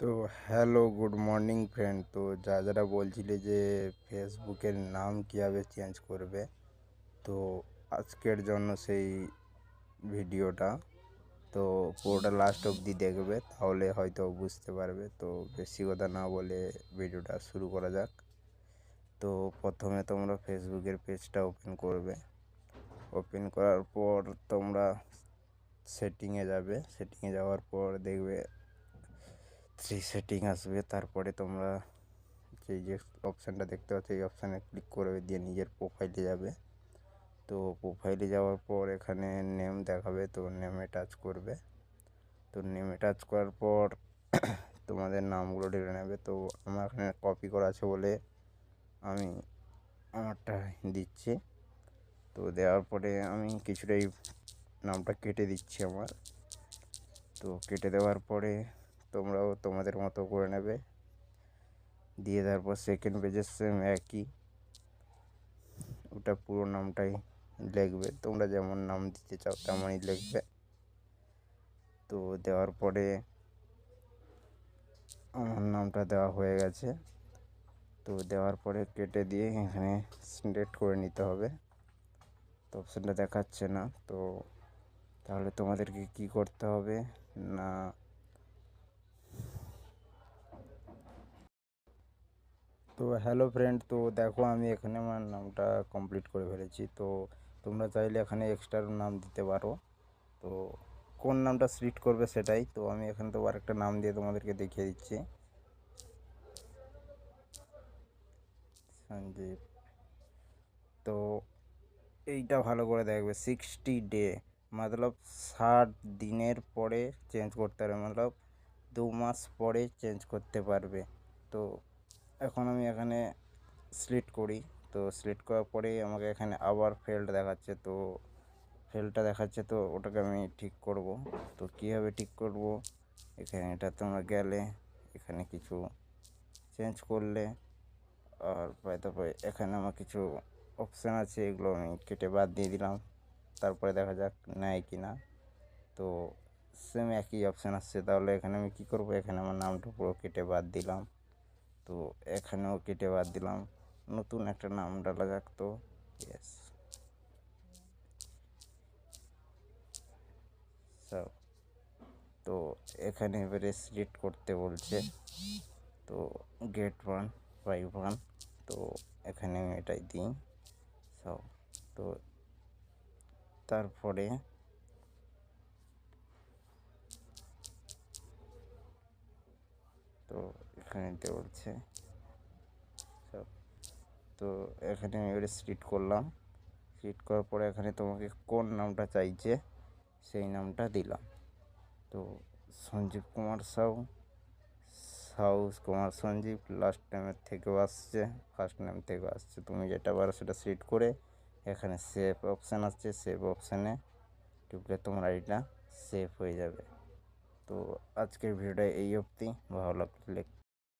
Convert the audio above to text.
তো hello good morning friend. তো যারা বলছিলে যে ফেসবুকের নাম কীভাবে চেঞ্জ করবে, তো আজকের জন্য সেই ভিডিওটা। তো পুরোটা লাস্ট অবধি দেখবে, তাহলে হয়তো বুঝতে পারবে। তো বেশি কথা না বলে ভিডিওটা শুরু করা যাক। তো প্রথমে তোমরা ফেসবুকের পেজটা ওপেন করবে। ওপেন করার পর তোমরা সেটিংয়ে যাবে। সেটিংয়ে যাওয়ার পর দেখবে সেটিং আসবে। তারপরে তোমরা যে অপশানটা দেখতে পাচ্ছ এই অপশানে ক্লিক করবে, দিয়ে নিজের প্রোফাইলে যাবে। তো প্রোফাইলে যাওয়ার পর এখানে নেম দেখাবে, তো নেমে টাচ করবে। তো নেমে টাচ করার পর তোমাদের নামগুলো ঢেলে নেবে। তো আমার এখানে কপি করা আছে বলে আমি আমারটা দিচ্ছি। তো দেওয়ার পরে আমি কিছুটাই নামটা কেটে দিচ্ছি আমার। তো কেটে দেওয়ার পরে তোমরাও তোমাদের মতো করে নেবে। দিয়ে তারপর সেকেন্ড পেজের সেম একই, ওটা পুরো নামটাই লিখবে। তোমরা যেমন নাম দিতে চাও তেমনই লিখবে। তো দেওয়ার পরে আমার নামটা দেওয়া হয়ে গেছে। তো দেওয়ার পরে কেটে দিয়ে এখানে সিলেক্ট করে নিতে হবে। তো অপশানটা দেখাচ্ছে না। তো তাহলে তোমাদেরকে কি করতে হবে না, তো হ্যালো ফ্রেন্ড, তো দেখো আমি এখানে আমার নামটা কমপ্লিট করে ফেলেছি। তো তোমরা চাইলে এখানে এক্সট্রা নাম দিতে পারো। তো কোন নামটা সিলেক্ট করবে সেটাই। তো আমি এখানে তো আরেকটা নাম দিয়ে তোমাদেরকে দেখিয়ে দিচ্ছি, সঞ্জীব। তো এইটা ভালো করে দেখবে, 60 ডে মতলব 60 দিনের পরে চেঞ্জ করতে পারবে, মতলব 2 মাস পরে চেঞ্জ করতে পারবে। তো এখন আমি এখানে সিলেক্ট করি। তো সিলেক্ট করার পরেই আমাকে এখানে আবার ফেল্ড দেখাচ্ছে। তো ফেলটা দেখাচ্ছে, তো ওটাকে আমি ঠিক করব। তো কীভাবে ঠিক করব, এখানে এটা তোমরা গেলে এখানে কিছু চেঞ্জ করলে, আর তারপরে এখানে আমার কিছু অপশান আছে, এগুলো আমি কেটে বাদ দিয়ে দিলাম। তারপরে দেখা যাক নেয় কি না। তো সেম একই অপশান আসছে, তাহলে এখানে আমি কী করব, এখানে আমার নামটা পুরো কেটে বাদ দিলাম। তো এখানেও কেটে বাদ দিলাম, নতুন একটা নাম ডালা যাক। তো ইয়েস, সব। তো এখানে এবারে সিলেক্ট করতে বলছে, তো গেট 1 বাই 1। তো এখানে আমি এটাই দিই সব। তো তারপরে তো এখানে দিতে বলছে সব। তো এখানে আমি এবারে সিলেক্ট করলাম। সিলেক্ট করার পরে এখানে তোমাকে কোন নামটা চাইছে সেই নামটা দিলাম। তো সঞ্জীব কুমার সাউ, সাউ কুমার সঞ্জীব, লাস্ট নেমের থেকেও আসছে, ফার্স্ট নেম থেকেও আসছে। তুমি যেটা পারো সেটা সিলেক্ট করে এখানে সেভ অপশান আসছে, সেভ অপশানে টিপলে তোমার আইডিটা সেভ হয়ে যাবে। তো আজকের ভিডিওটা এই অবধি। ভালো লাগলে